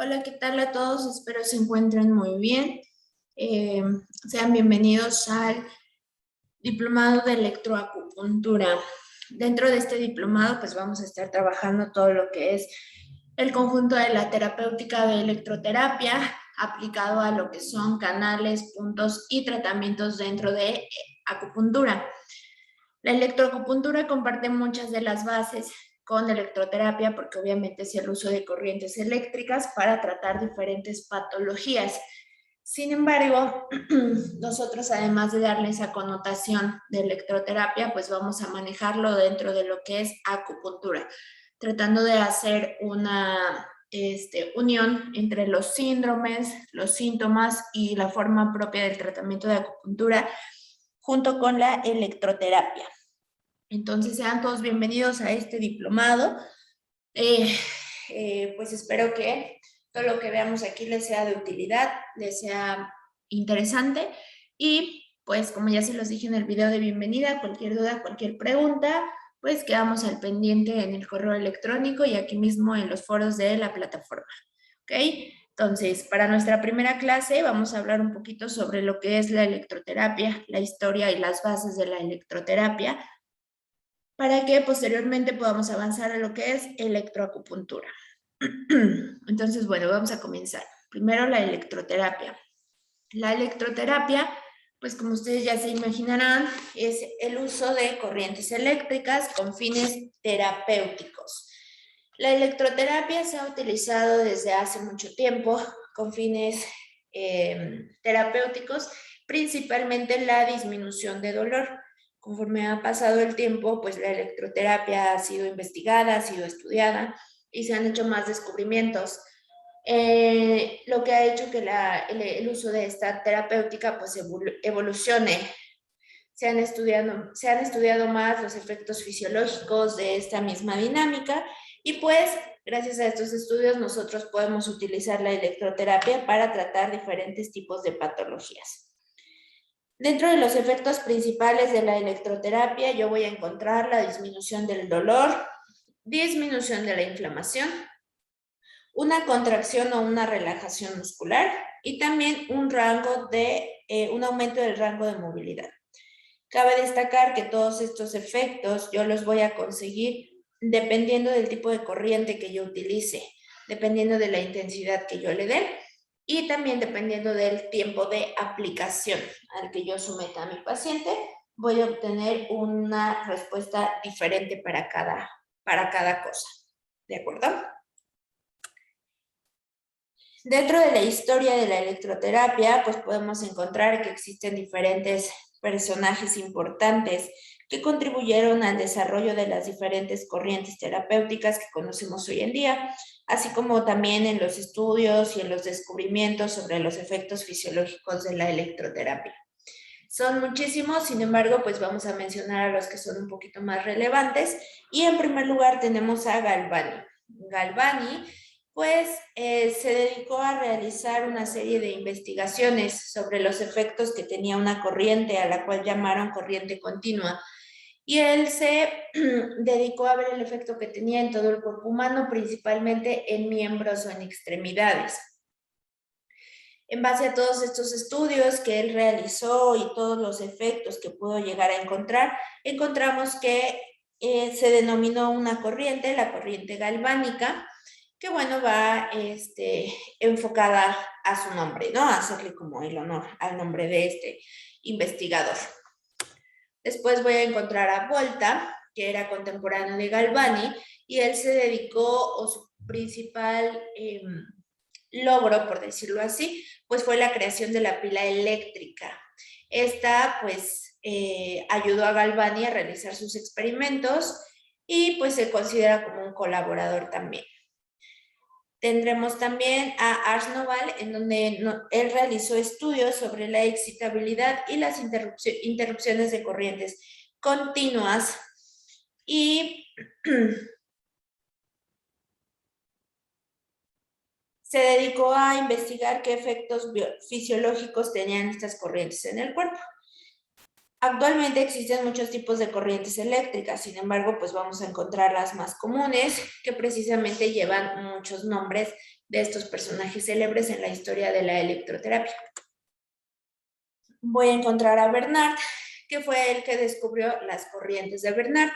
Hola, ¿qué tal a todos? Espero se encuentren muy bien. Eh, Sean bienvenidos al diplomado de electroacupuntura. Dentro de este diplomado, pues vamos a estar trabajando todo lo que es el conjunto de la terapéutica de electroterapia aplicado a lo que son canales, puntos y tratamientos dentro de acupuntura. La electroacupuntura comparte muchas de las bases con electroterapia porque obviamente es el uso de corrientes eléctricas para tratar diferentes patologías. Sin embargo, nosotros además de darle esa connotación de electroterapia, pues vamos a manejarlo dentro de lo que es acupuntura, tratando de hacer una unión entre los síndromes, los síntomas y la forma propia del tratamiento de acupuntura junto con la electroterapia. Entonces, sean todos bienvenidos a este diplomado. Pues espero que todo lo que veamos aquí les sea de utilidad, les sea interesante y pues como ya se los dije en el video de bienvenida, cualquier duda, cualquier pregunta, pues quedamos al pendiente en el correo electrónico y aquí mismo en los foros de la plataforma. ¿Ok? Entonces, para nuestra primera clase vamos a hablar un poquito sobre lo que es la electroterapia, la historia y las bases de la electroterapia, para que posteriormente podamos avanzar a lo que es electroacupuntura. Entonces, bueno, vamos a comenzar. Primero, la electroterapia. La electroterapia, pues como ustedes ya se imaginarán, es el uso de corrientes eléctricas con fines terapéuticos. La electroterapia se ha utilizado desde hace mucho tiempo con fines terapéuticos, principalmente la disminución de dolor. Conforme ha pasado el tiempo, pues la electroterapia ha sido investigada, ha sido estudiada y se han hecho más descubrimientos. Lo que ha hecho que el uso de esta terapéutica pues evolucione. Se han estudiado más los efectos fisiológicos de esta misma dinámica y pues gracias a estos estudios nosotros podemos utilizar la electroterapia para tratar diferentes tipos de patologías. Dentro de los efectos principales de la electroterapia yo voy a encontrar la disminución del dolor, disminución de la inflamación, una contracción o una relajación muscular y también un aumento del rango de movilidad. Cabe destacar que todos estos efectos yo los voy a conseguir dependiendo del tipo de corriente que yo utilice, dependiendo de la intensidad que yo le dé y también dependiendo del tiempo de aplicación al que yo someta a mi paciente, voy a obtener una respuesta diferente para cada cosa. ¿De acuerdo? Dentro de la historia de la electroterapia, pues podemos encontrar que existen diferentes personajes importantes que contribuyeron al desarrollo de las diferentes corrientes terapéuticas que conocemos hoy en día, así como también en los estudios y en los descubrimientos sobre los efectos fisiológicos de la electroterapia. Son muchísimos, sin embargo, pues vamos a mencionar a los que son un poquito más relevantes. Y en primer lugar tenemos a Galvani. Galvani pues se dedicó a realizar una serie de investigaciones sobre los efectos que tenía una corriente a la cual llamaron corriente continua. Y él se dedicó a ver el efecto que tenía en todo el cuerpo humano, principalmente en miembros o en extremidades. En base a todos estos estudios que él realizó y todos los efectos que pudo llegar a encontrar, encontramos que se denominó una corriente, la corriente galvánica, que bueno, va enfocada a su nombre, ¿no? A hacerle como el honor al nombre de este investigador. Después voy a encontrar a Volta, que era contemporáneo de Galvani, y él se dedicó, o su principal logro, por decirlo así, pues fue la creación de la pila eléctrica. Esta, pues, ayudó a Galvani a realizar sus experimentos y pues se considera como un colaborador también. Tendremos también a Ars Noval, en donde él realizó estudios sobre la excitabilidad y las interrupciones de corrientes continuas y se dedicó a investigar qué efectos fisiológicos tenían estas corrientes en el cuerpo. Actualmente existen muchos tipos de corrientes eléctricas, sin embargo, pues vamos a encontrar las más comunes, que precisamente llevan muchos nombres de estos personajes célebres en la historia de la electroterapia. Voy a encontrar a Bernard, que fue el que descubrió las corrientes de Bernard,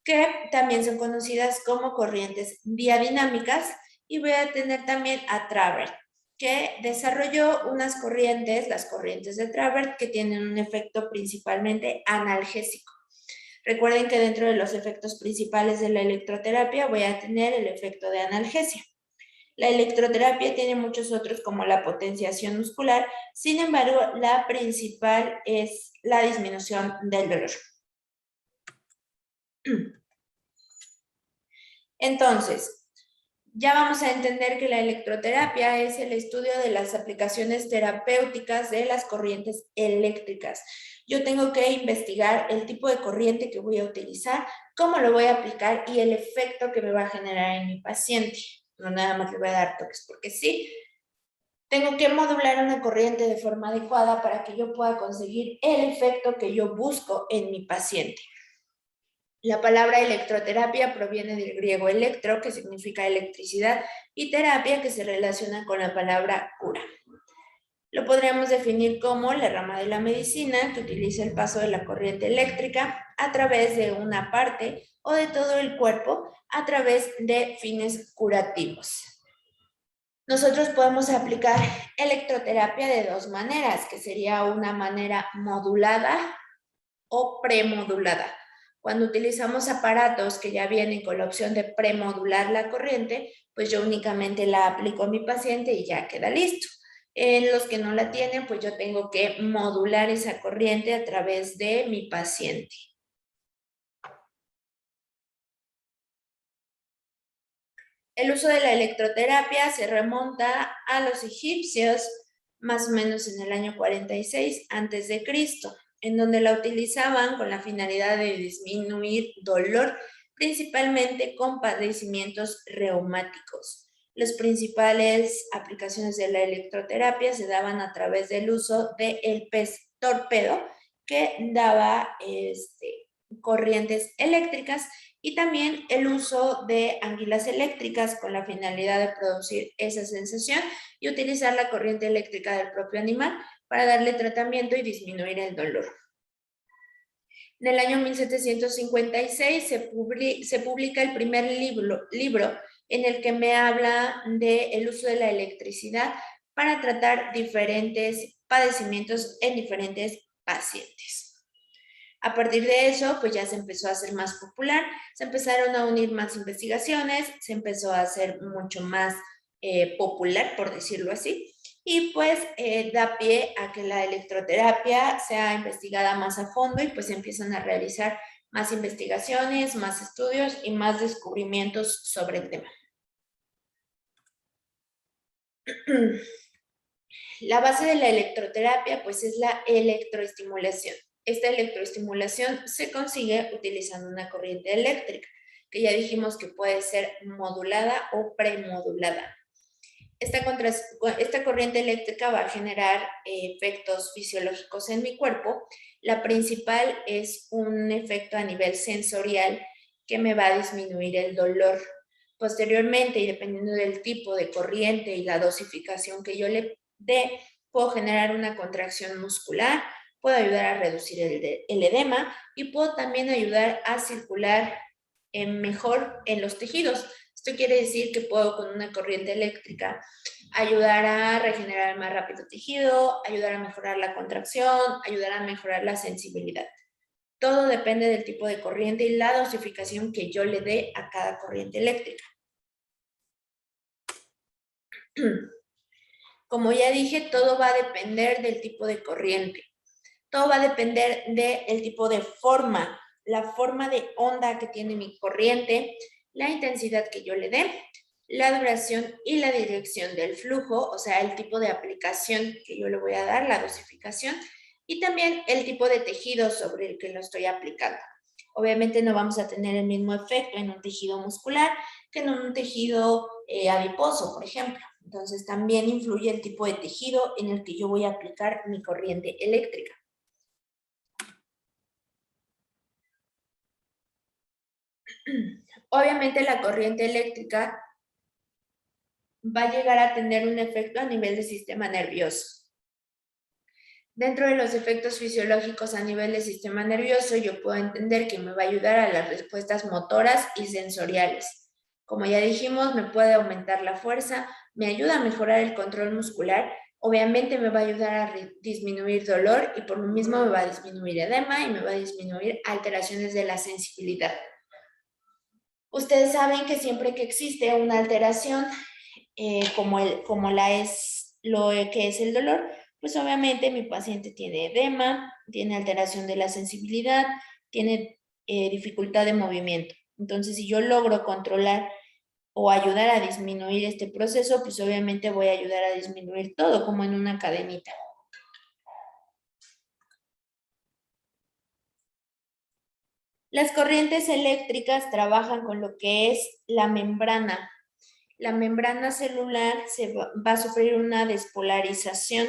que también son conocidas como corrientes diadinámicas, y voy a tener también a Travert, que desarrolló unas corrientes, las corrientes de Travert, que tienen un efecto principalmente analgésico. Recuerden que dentro de los efectos principales de la electroterapia voy a tener el efecto de analgesia. La electroterapia tiene muchos otros como la potenciación muscular, sin embargo, la principal es la disminución del dolor. Entonces, ya vamos a entender que la electroterapia es el estudio de las aplicaciones terapéuticas de las corrientes eléctricas. Yo tengo que investigar el tipo de corriente que voy a utilizar, cómo lo voy a aplicar y el efecto que me va a generar en mi paciente. No nada más le voy a dar toques porque sí. Tengo que modular una corriente de forma adecuada para que yo pueda conseguir el efecto que yo busco en mi paciente. La palabra electroterapia proviene del griego electro, que significa electricidad, y terapia, que se relaciona con la palabra cura. Lo podríamos definir como la rama de la medicina que utiliza el paso de la corriente eléctrica a través de una parte o de todo el cuerpo a través de fines curativos. Nosotros podemos aplicar electroterapia de dos maneras, que sería una manera modulada o premodulada. Cuando utilizamos aparatos que ya vienen con la opción de premodular la corriente, pues yo únicamente la aplico a mi paciente y ya queda listo. En los que no la tienen, pues yo tengo que modular esa corriente a través de mi paciente. El uso de la electroterapia se remonta a los egipcios, más o menos en el año 46 a.C., en donde la utilizaban con la finalidad de disminuir dolor, principalmente con padecimientos reumáticos. Las principales aplicaciones de la electroterapia se daban a través del uso del pez torpedo, que daba corrientes eléctricas, y también el uso de anguilas eléctricas con la finalidad de producir esa sensación y utilizar la corriente eléctrica del propio animal para darle tratamiento y disminuir el dolor. En el año 1756 se publica el primer libro en el que me habla del uso de la electricidad para tratar diferentes padecimientos en diferentes pacientes. A partir de eso, pues ya se empezó a hacer más popular, se empezaron a unir más investigaciones, se empezó a hacer mucho más popular, por decirlo así, y pues da pie a que la electroterapia sea investigada más a fondo y pues se empiezan a realizar más investigaciones, más estudios y más descubrimientos sobre el tema. La base de la electroterapia pues es la electroestimulación. Esta electroestimulación se consigue utilizando una corriente eléctrica, que ya dijimos que puede ser modulada o premodulada. Esta corriente eléctrica va a generar efectos fisiológicos en mi cuerpo. La principal es un efecto a nivel sensorial que me va a disminuir el dolor. Posteriormente, y dependiendo del tipo de corriente y la dosificación que yo le dé, puedo generar una contracción muscular, puedo ayudar a reducir el edema y puedo también ayudar a circular mejor en los tejidos. Esto quiere decir que puedo con una corriente eléctrica ayudar a regenerar más rápido tejido, ayudar a mejorar la contracción, ayudar a mejorar la sensibilidad. Todo depende del tipo de corriente y la dosificación que yo le dé a cada corriente eléctrica. Como ya dije, todo va a depender del tipo de corriente. Todo va a depender del tipo de forma, la forma de onda que tiene mi corriente, la intensidad que yo le dé, la duración y la dirección del flujo, o sea, el tipo de aplicación que yo le voy a dar, la dosificación, y también el tipo de tejido sobre el que lo estoy aplicando. Obviamente no vamos a tener el mismo efecto en un tejido muscular que en un tejido adiposo, por ejemplo. Entonces también influye el tipo de tejido en el que yo voy a aplicar mi corriente eléctrica. Obviamente la corriente eléctrica va a llegar a tener un efecto a nivel del sistema nervioso. Dentro de los efectos fisiológicos a nivel del sistema nervioso, yo puedo entender que me va a ayudar a las respuestas motoras y sensoriales. Como ya dijimos, me puede aumentar la fuerza, me ayuda a mejorar el control muscular, obviamente me va a ayudar a disminuir dolor y por lo mismo me va a disminuir edema y me va a disminuir alteraciones de la sensibilidad. Ustedes saben que siempre que existe una alteración, como lo que es el dolor, pues obviamente mi paciente tiene edema, tiene alteración de la sensibilidad, tiene dificultad de movimiento. Entonces, si yo logro controlar o ayudar a disminuir este proceso, pues obviamente voy a ayudar a disminuir todo, como en una cadenita. Las corrientes eléctricas trabajan con lo que es la membrana. La membrana celular va a sufrir una despolarización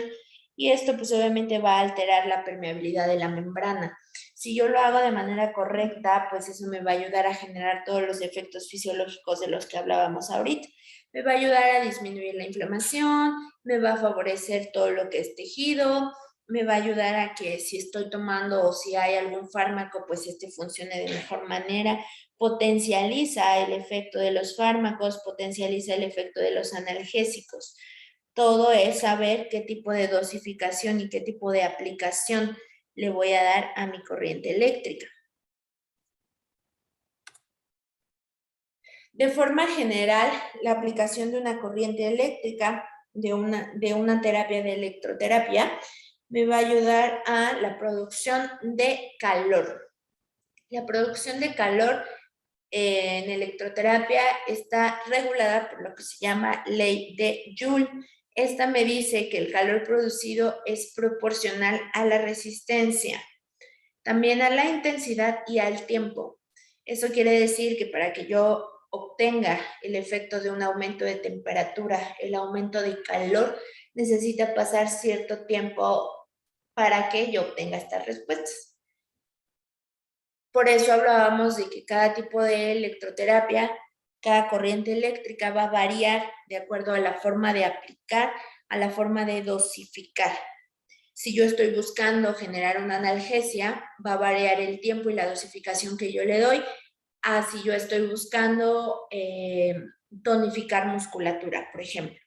y esto pues obviamente va a alterar la permeabilidad de la membrana. Si yo lo hago de manera correcta, pues eso me va a ayudar a generar todos los efectos fisiológicos de los que hablábamos ahorita. Me va a ayudar a disminuir la inflamación, me va a favorecer todo lo que es tejido, me va a ayudar a que si estoy tomando o si hay algún fármaco, pues este funcione de mejor manera, potencializa el efecto de los fármacos, potencializa el efecto de los analgésicos. Todo es saber qué tipo de dosificación y qué tipo de aplicación le voy a dar a mi corriente eléctrica. De forma general, la aplicación de una corriente eléctrica, de una terapia de electroterapia, me va a ayudar a la producción de calor. La producción de calor en electroterapia está regulada por lo que se llama ley de Joule. Esta me dice que el calor producido es proporcional a la resistencia, también a la intensidad y al tiempo. Eso quiere decir que para que yo obtenga el efecto de un aumento de temperatura, el aumento de calor, necesita pasar cierto tiempo para que yo obtenga estas respuestas. Por eso hablábamos de que cada tipo de electroterapia, cada corriente eléctrica va a variar de acuerdo a la forma de aplicar, a la forma de dosificar. Si yo estoy buscando generar una analgesia, va a variar el tiempo y la dosificación que yo le doy, a si yo estoy buscando tonificar musculatura, por ejemplo.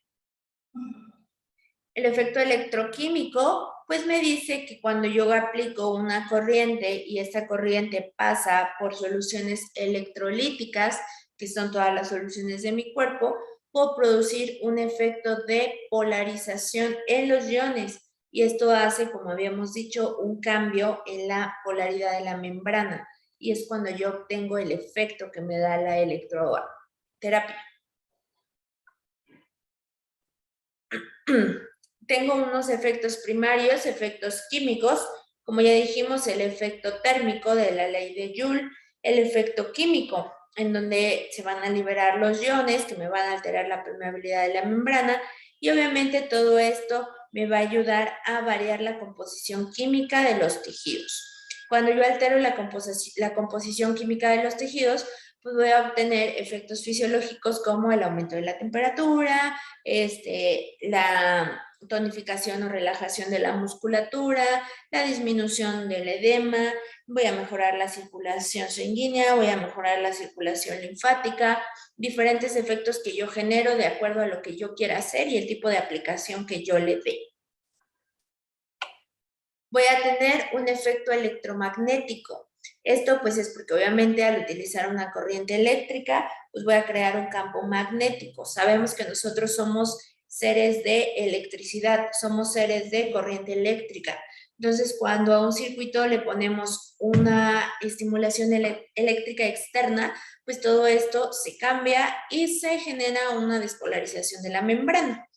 El efecto electroquímico, pues me dice que cuando yo aplico una corriente y esta corriente pasa por soluciones electrolíticas, que son todas las soluciones de mi cuerpo, puedo producir un efecto de polarización en los iones. Y esto hace, como habíamos dicho, un cambio en la polaridad de la membrana. Y es cuando yo obtengo el efecto que me da la electroterapia. Tengo unos efectos primarios, efectos químicos, como ya dijimos, el efecto térmico de la ley de Joule, el efecto químico, en donde se van a liberar los iones que me van a alterar la permeabilidad de la membrana y obviamente todo esto me va a ayudar a variar la composición química de los tejidos. Cuando yo altero la composición química de los tejidos, pues voy a obtener efectos fisiológicos como el aumento de la temperatura, la tonificación o relajación de la musculatura, la disminución del edema, voy a mejorar la circulación sanguínea, voy a mejorar la circulación linfática, diferentes efectos que yo genero de acuerdo a lo que yo quiera hacer y el tipo de aplicación que yo le dé. Voy a tener un efecto electromagnético. Esto pues es porque obviamente al utilizar una corriente eléctrica, pues voy a crear un campo magnético. Sabemos que nosotros somos seres de electricidad, somos seres de corriente eléctrica. Entonces, cuando a un circuito le ponemos una estimulación eléctrica externa, pues todo esto se cambia y se genera una despolarización de la membrana.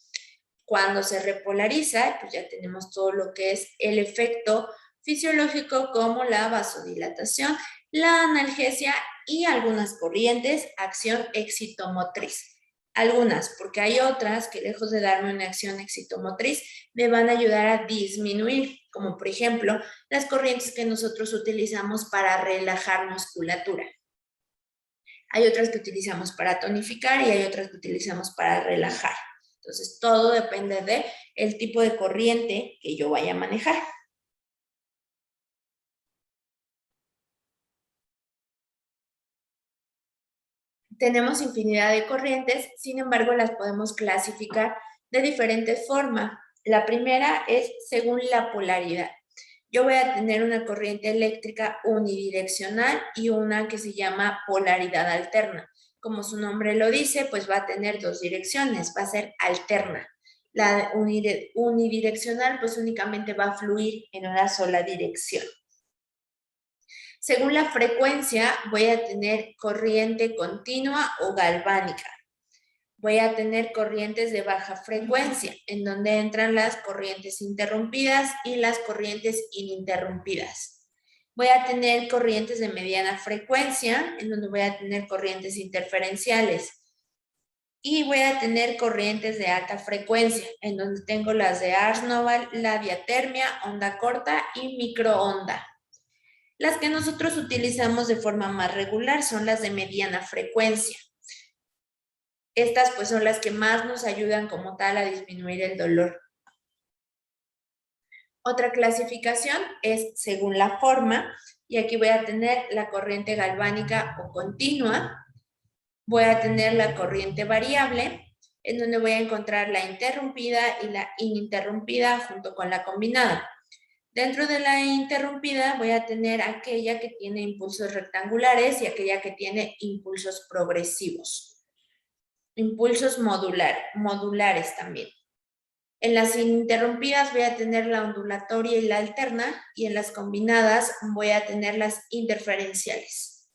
Cuando se repolariza, pues ya tenemos todo lo que es el efecto fisiológico como la vasodilatación, la analgesia y algunas corrientes, acción excitomotriz. Algunas, porque hay otras que lejos de darme una acción excitomotriz, me van a ayudar a disminuir, como por ejemplo, las corrientes que nosotros utilizamos para relajar musculatura. Hay otras que utilizamos para tonificar y hay otras que utilizamos para relajar. Entonces, todo depende del tipo de corriente que yo vaya a manejar. Tenemos infinidad de corrientes, sin embargo, las podemos clasificar de diferente forma. La primera es según la polaridad. Yo voy a tener una corriente eléctrica unidireccional y una que se llama polaridad alterna. Como su nombre lo dice, pues va a tener dos direcciones, va a ser alterna. La unidireccional pues únicamente va a fluir en una sola dirección. Según la frecuencia, voy a tener corriente continua o galvánica. Voy a tener corrientes de baja frecuencia, en donde entran las corrientes interrumpidas y las corrientes ininterrumpidas. Voy a tener corrientes de mediana frecuencia, en donde voy a tener corrientes interferenciales. Y voy a tener corrientes de alta frecuencia, en donde tengo las de Ars-Nova, la diatermia, onda corta y microonda. Las que nosotros utilizamos de forma más regular son las de mediana frecuencia. Estas pues son las que más nos ayudan como tal a disminuir el dolor. Otra clasificación es según la forma, y aquí voy a tener la corriente galvánica o continua, voy a tener la corriente variable, en donde voy a encontrar la interrumpida y la ininterrumpida junto con la combinada. Dentro de la interrumpida voy a tener aquella que tiene impulsos rectangulares y aquella que tiene impulsos progresivos. Impulsos modulares también. En las ininterrumpidas voy a tener la ondulatoria y la alterna, y en las combinadas voy a tener las interferenciales.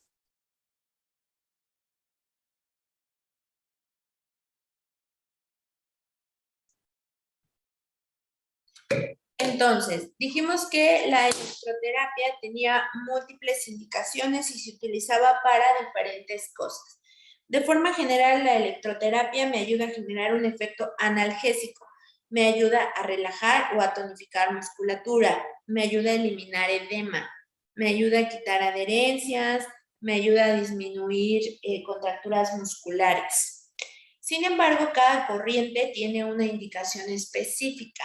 Entonces, dijimos que la electroterapia tenía múltiples indicaciones y se utilizaba para diferentes cosas. De forma general, la electroterapia me ayuda a generar un efecto analgésico, me ayuda a relajar o a tonificar musculatura, me ayuda a eliminar edema, me ayuda a quitar adherencias, me ayuda a disminuir contracturas musculares. Sin embargo, cada corriente tiene una indicación específica.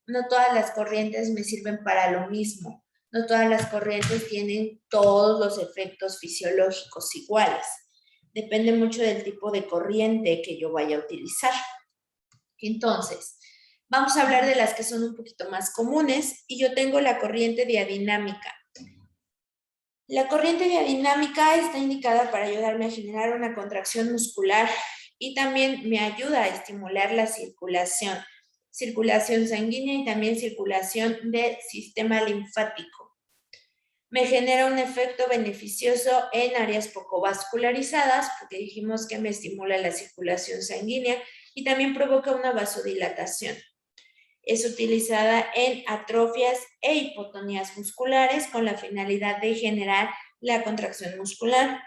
No todas las corrientes me sirven para lo mismo. No todas las corrientes tienen todos los efectos fisiológicos iguales. Depende mucho del tipo de corriente que yo vaya a utilizar. Entonces, vamos a hablar de las que son un poquito más comunes, y yo tengo la corriente diadinámica. La corriente diadinámica está indicada para ayudarme a generar una contracción muscular y también me ayuda a estimular la circulación sanguínea y también circulación del sistema linfático. Me genera un efecto beneficioso en áreas poco vascularizadas, porque dijimos que me estimula la circulación sanguínea y también provoca una vasodilatación. Es utilizada en atrofias e hipotonías musculares con la finalidad de generar la contracción muscular.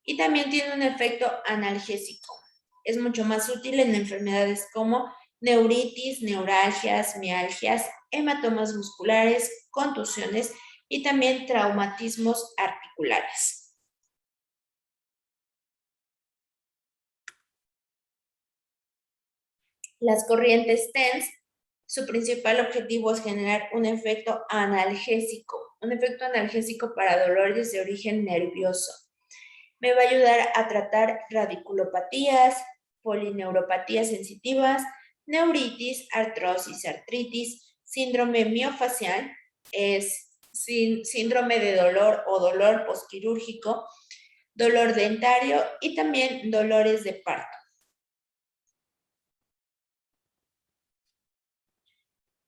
Y también tiene un efecto analgésico. Es mucho más útil en enfermedades como neuritis, neuralgias, mialgias, hematomas musculares, contusiones y también traumatismos articulares. Las corrientes TENS, su principal objetivo es generar un efecto analgésico para dolores de origen nervioso. Me va a ayudar a tratar radiculopatías, polineuropatías sensitivas, neuritis, artrosis, artritis, síndrome miofacial, es síndrome de dolor o dolor posquirúrgico, dolor dentario y también dolores de parto.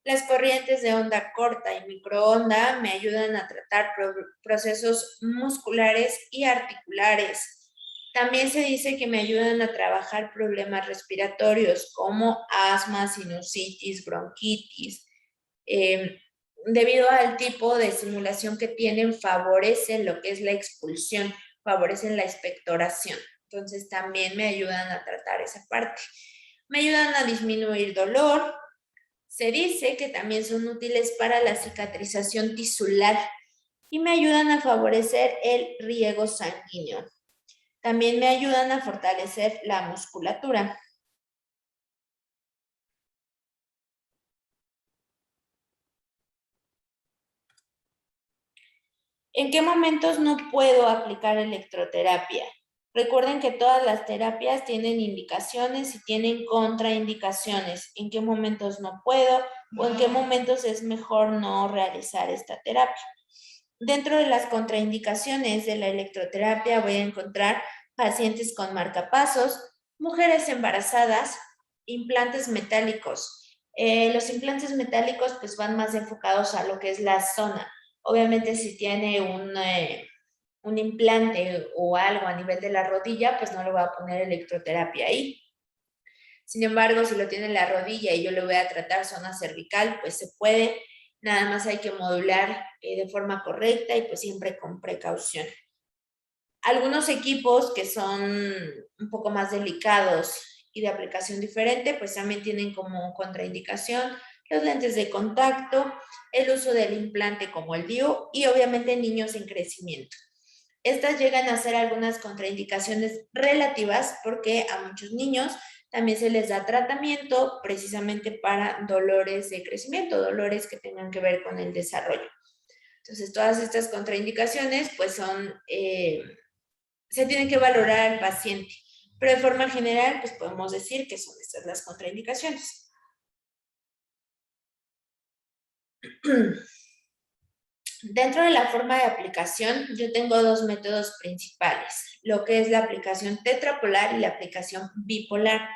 Las corrientes de onda corta y microonda me ayudan a tratar procesos musculares y articulares. También se dice que me ayudan a trabajar problemas respiratorios como asma, sinusitis, bronquitis. Debido al tipo de estimulación que tienen, favorecen lo que es la expulsión, favorecen la expectoración. Entonces también me ayudan a tratar esa parte. Me ayudan a disminuir dolor. Se dice que también son útiles para la cicatrización tisular y me ayudan a favorecer el riego sanguíneo. También me ayudan a fortalecer la musculatura. ¿En qué momentos no puedo aplicar electroterapia? Recuerden que todas las terapias tienen indicaciones y tienen contraindicaciones. ¿En qué momentos no puedo o en qué momentos es mejor no realizar esta terapia? Dentro de las contraindicaciones de la electroterapia voy a encontrar pacientes con marcapasos, mujeres embarazadas, implantes metálicos. Los implantes metálicos pues van más enfocados a lo que es la zona. Obviamente si tiene un implante o algo a nivel de la rodilla, pues no le voy a poner electroterapia ahí. Sin embargo, si lo tiene en la rodilla y yo le voy a tratar zona cervical, pues se puede. Nada más hay que modular de forma correcta y pues siempre con precaución. Algunos equipos que son un poco más delicados y de aplicación diferente, pues también tienen como contraindicación los lentes de contacto, el uso del implante como el DIU y obviamente niños en crecimiento. Estas llegan a ser algunas contraindicaciones relativas porque a muchos niños también se les da tratamiento precisamente para dolores de crecimiento, dolores que tengan que ver con el desarrollo. Entonces, todas estas contraindicaciones pues son, se tienen que valorar al paciente, pero de forma general pues podemos decir que son estas las contraindicaciones. Dentro de la forma de aplicación, yo tengo dos métodos principales, lo que es la aplicación tetrapolar y la aplicación bipolar.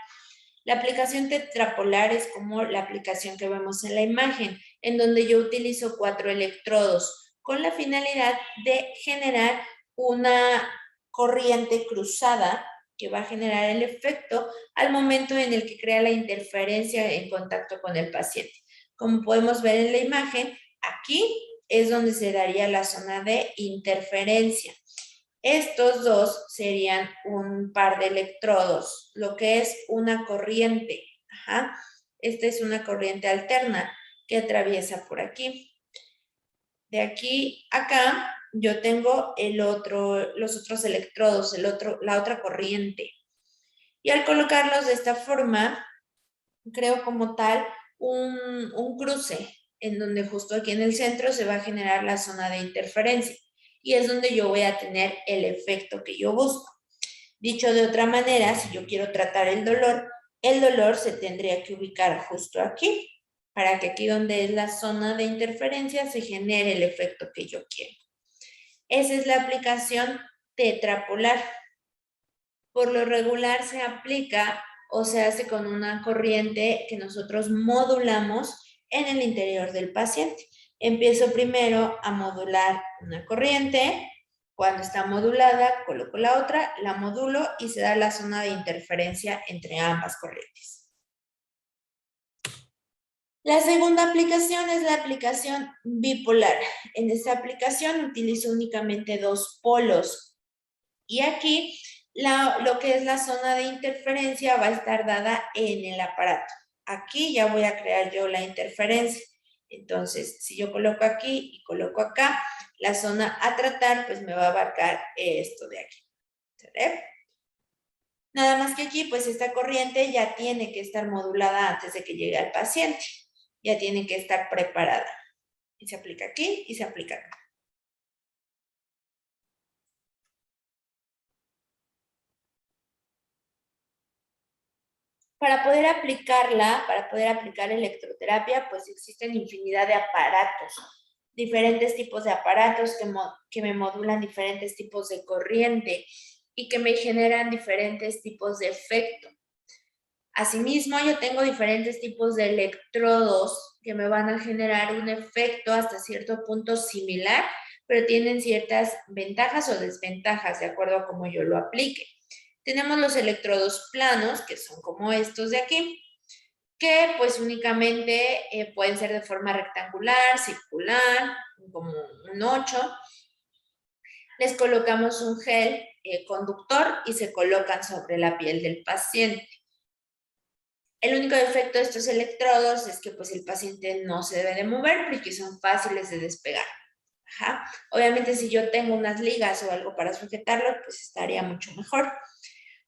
La aplicación tetrapolar es como la aplicación que vemos en la imagen, en donde yo utilizo 4 electrodos con la finalidad de generar una corriente cruzada que va a generar el efecto al momento en el que crea la interferencia en contacto con el paciente. Como podemos ver en la imagen, aquí es donde se daría la zona de interferencia. Estos dos serían un par de electrodos, lo que es una corriente. Ajá. Esta es una corriente alterna que atraviesa por aquí. De aquí a acá yo tengo los otros electrodos, la otra corriente. Y al colocarlos de esta forma, creo como tal un cruce en donde justo aquí en el centro se va a generar la zona de interferencia y es donde yo voy a tener el efecto que yo busco. Dicho de otra manera, si yo quiero tratar el dolor se tendría que ubicar justo aquí para que aquí donde es la zona de interferencia se genere el efecto que yo quiero. Esa es la aplicación tetrapolar. Por lo regular se aplica o se hace con una corriente que nosotros modulamos en el interior del paciente. Empiezo primero a modular una corriente. Cuando está modulada, coloco la otra, la modulo y se da la zona de interferencia entre ambas corrientes. La segunda aplicación es la aplicación bipolar. En esta aplicación utilizo únicamente 2 polos. Y aquí lo que es la zona de interferencia va a estar dada en el aparato. Aquí ya voy a crear yo la interferencia. Entonces, si yo coloco aquí y coloco acá, la zona a tratar, pues me va a abarcar esto de aquí. ¿Ve? Nada más que aquí, pues esta corriente ya tiene que estar modulada antes de que llegue al paciente. Ya tiene que estar preparada. Y se aplica aquí y se aplica acá. Para poder aplicar electroterapia, pues existen infinidad de aparatos, diferentes tipos de aparatos que me modulan diferentes tipos de corriente y que me generan diferentes tipos de efecto. Asimismo, yo tengo diferentes tipos de electrodos que me van a generar un efecto hasta cierto punto similar, pero tienen ciertas ventajas o desventajas de acuerdo a cómo yo lo aplique. Tenemos los electrodos planos, que son como estos de aquí, que pues únicamente pueden ser de forma rectangular, circular, como un 8. Les colocamos un gel conductor y se colocan sobre la piel del paciente. El único defecto de estos electrodos es que pues el paciente no se debe de mover porque son fáciles de despegar. Ajá. Obviamente si yo tengo unas ligas o algo para sujetarlo, pues estaría mucho mejor.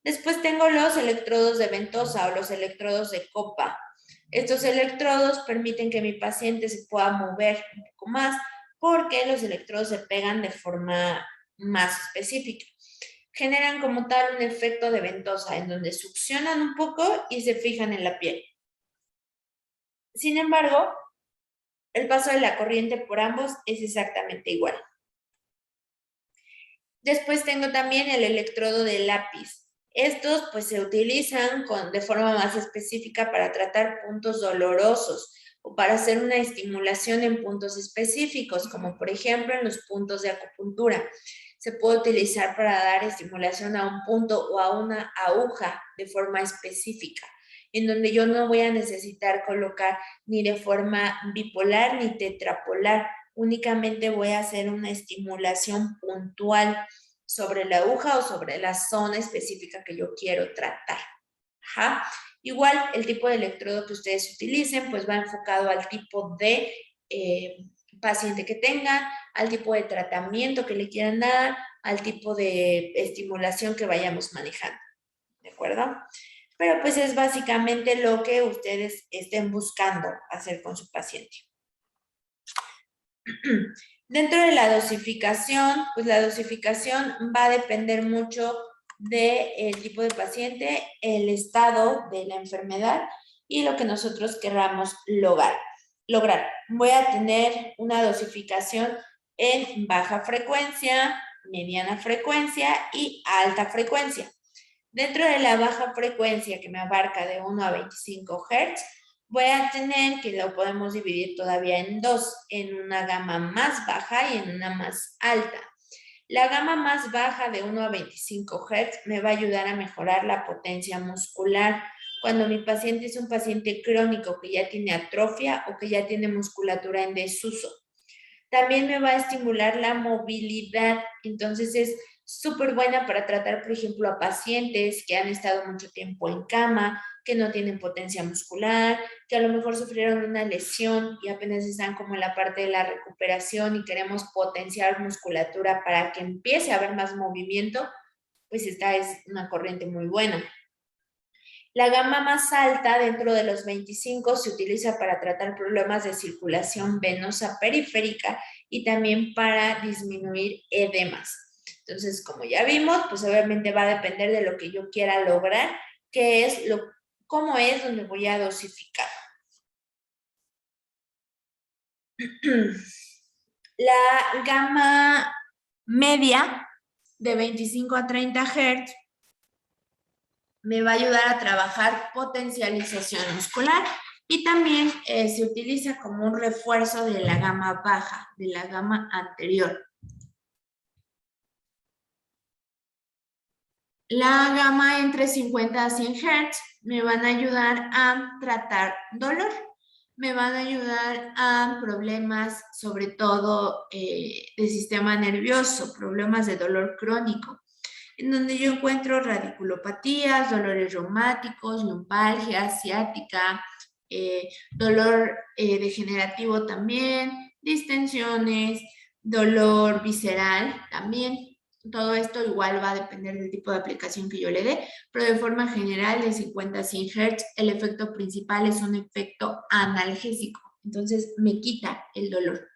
Después tengo los electrodos de ventosa o los electrodos de copa. Estos electrodos permiten que mi paciente se pueda mover un poco más porque los electrodos se pegan de forma más específica. Generan como tal un efecto de ventosa en donde succionan un poco y se fijan en la piel. Sin embargo, el paso de la corriente por ambos es exactamente igual. Después tengo también el electrodo de lápiz. Estos pues se utilizan de forma más específica para tratar puntos dolorosos o para hacer una estimulación en puntos específicos, como por ejemplo en los puntos de acupuntura. Se puede utilizar para dar estimulación a un punto o a una aguja de forma específica, en donde yo no voy a necesitar colocar ni de forma bipolar ni tetrapolar. Únicamente voy a hacer una estimulación puntual sobre la aguja o sobre la zona específica que yo quiero tratar. Ajá. Igual, el tipo de electrodo que ustedes utilicen, pues va enfocado al tipo de paciente que tengan, al tipo de tratamiento que le quieran dar, al tipo de estimulación que vayamos manejando. ¿De acuerdo? Pero pues es básicamente lo que ustedes estén buscando hacer con su paciente. Dentro de la dosificación, pues la dosificación va a depender mucho del tipo de paciente, el estado de la enfermedad y lo que nosotros querramos lograr. Voy a tener una dosificación en baja frecuencia, mediana frecuencia y alta frecuencia. Dentro de la baja frecuencia, que me abarca de 1 a 25 Hz, voy a tener que lo podemos dividir todavía en dos, en una gama más baja y en una más alta. La gama más baja de 1 a 25 Hz me va a ayudar a mejorar la potencia muscular. Cuando mi paciente es un paciente crónico que ya tiene atrofia o que ya tiene musculatura en desuso. También me va a estimular la movilidad, entonces es súper buena para tratar, por ejemplo, a pacientes que han estado mucho tiempo en cama, que no tienen potencia muscular, que a lo mejor sufrieron una lesión y apenas están como en la parte de la recuperación y queremos potenciar musculatura para que empiece a haber más movimiento, pues esta es una corriente muy buena. La gama más alta, dentro de los 25, se utiliza para tratar problemas de circulación venosa periférica y también para disminuir edemas. Entonces, como ya vimos, pues obviamente va a depender de lo que yo quiera lograr, cómo es donde voy a dosificar. La gama media de 25 a 30 Hz me va a ayudar a trabajar potencialización muscular y también se utiliza como un refuerzo de la gama baja, de la gama anterior. La gama entre 50 a 100 Hz me van a ayudar a tratar dolor, me van a ayudar a problemas sobre todo de sistema nervioso, problemas de dolor crónico, en donde yo encuentro radiculopatías, dolores reumáticos, lumbalgia, ciática, dolor degenerativo también, distensiones, dolor visceral también. Todo esto igual va a depender del tipo de aplicación que yo le dé, pero de forma general de 50 a 100 Hz el efecto principal es un efecto analgésico, entonces me quita el dolor.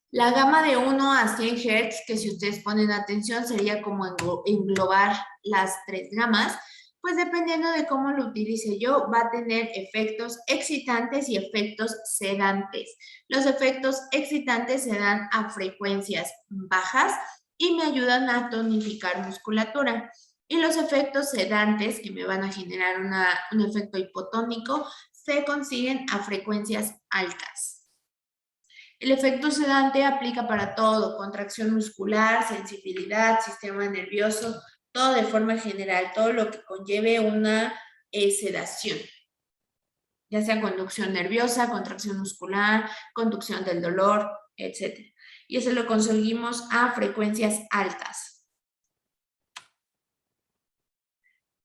La gama de 1 a 100 Hz, que si ustedes ponen atención sería como englobar las tres gamas, pues dependiendo de cómo lo utilice yo, va a tener efectos excitantes y efectos sedantes. Los efectos excitantes se dan a frecuencias bajas y me ayudan a tonificar musculatura. Y los efectos sedantes, que me van a generar un efecto hipotónico, se consiguen a frecuencias altas. El efecto sedante aplica para todo, contracción muscular, sensibilidad, sistema nervioso, todo de forma general, todo lo que conlleve una sedación, ya sea conducción nerviosa, contracción muscular, conducción del dolor, etc. Y eso lo conseguimos a frecuencias altas.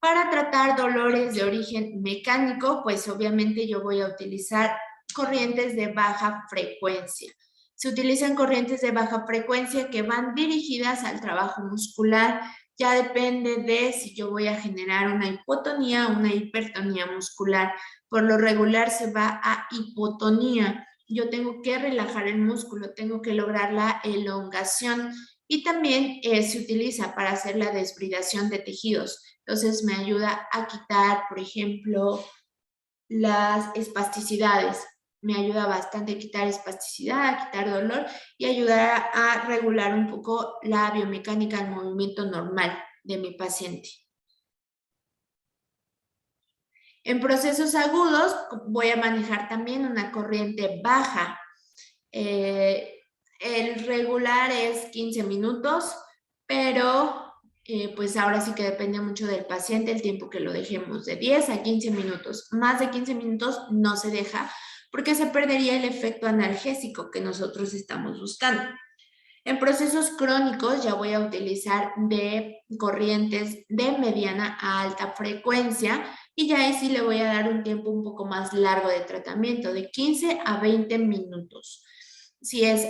Para tratar dolores de origen mecánico, pues obviamente yo voy a utilizar corrientes de baja frecuencia. Se utilizan corrientes de baja frecuencia que van dirigidas al trabajo muscular. Ya depende de si yo voy a generar una hipotonía o una hipertonía muscular. Por lo regular se va a hipotonía. Yo tengo que relajar el músculo, tengo que lograr la elongación y también se utiliza para hacer la desbridación de tejidos. Entonces me ayuda a quitar, por ejemplo, las espasticidades. Me ayuda bastante a quitar espasticidad, a quitar dolor y ayudar a regular un poco la biomecánica, el movimiento normal de mi paciente. En procesos agudos voy a manejar también una corriente baja. El regular es 15 minutos, pero pues ahora sí que depende mucho del paciente el tiempo que lo dejemos, de 10 a 15 minutos. Más de 15 minutos no se deja porque se perdería el efecto analgésico que nosotros estamos buscando. En procesos crónicos ya voy a utilizar de corrientes de mediana a alta frecuencia y ya ahí sí le voy a dar un tiempo un poco más largo de tratamiento, de 15 a 20 minutos. Si es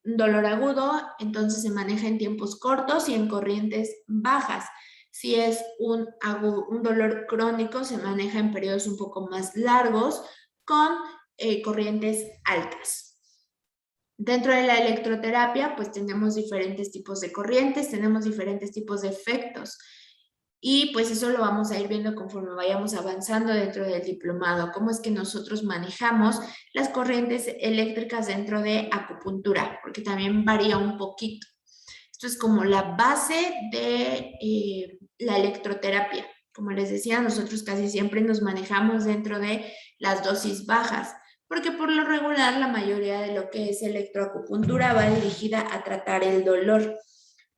dolor agudo, entonces se maneja en tiempos cortos y en corrientes bajas. Si es un dolor crónico, se maneja en periodos un poco más largos con corrientes altas. Dentro de la electroterapia, pues tenemos diferentes tipos de corrientes, tenemos diferentes tipos de efectos. Y pues eso lo vamos a ir viendo conforme vayamos avanzando dentro del diplomado, cómo es que nosotros manejamos las corrientes eléctricas dentro de acupuntura, porque también varía un poquito. Esto es como la base de la electroterapia. Como les decía, nosotros casi siempre nos manejamos dentro de las dosis bajas, porque por lo regular la mayoría de lo que es electroacupuntura va dirigida a tratar el dolor.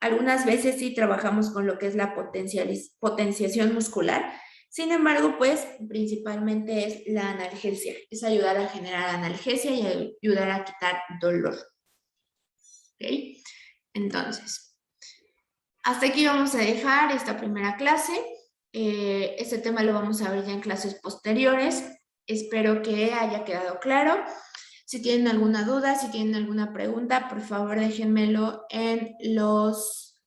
Algunas veces sí trabajamos con lo que es la potenciación muscular. Sin embargo, pues principalmente es la analgesia, es ayudar a generar analgesia y ayudar a quitar dolor. ¿Ok? Entonces, hasta aquí vamos a dejar esta primera clase. Este tema lo vamos a ver ya en clases posteriores. Espero que haya quedado claro. Si tienen alguna duda, si tienen alguna pregunta, por favor déjenmelo en los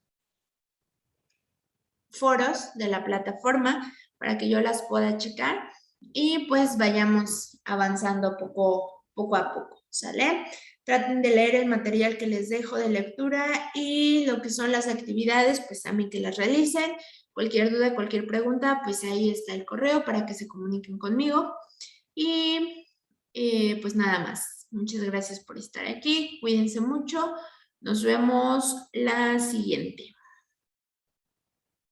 foros de la plataforma para que yo las pueda checar y pues vayamos avanzando poco a poco, ¿sale? Traten de leer el material que les dejo de lectura y lo que son las actividades, pues también que las realicen. Cualquier duda, cualquier pregunta, pues ahí está el correo para que se comuniquen conmigo. Y pues nada más. Muchas gracias por estar aquí. Cuídense mucho. Nos vemos la siguiente.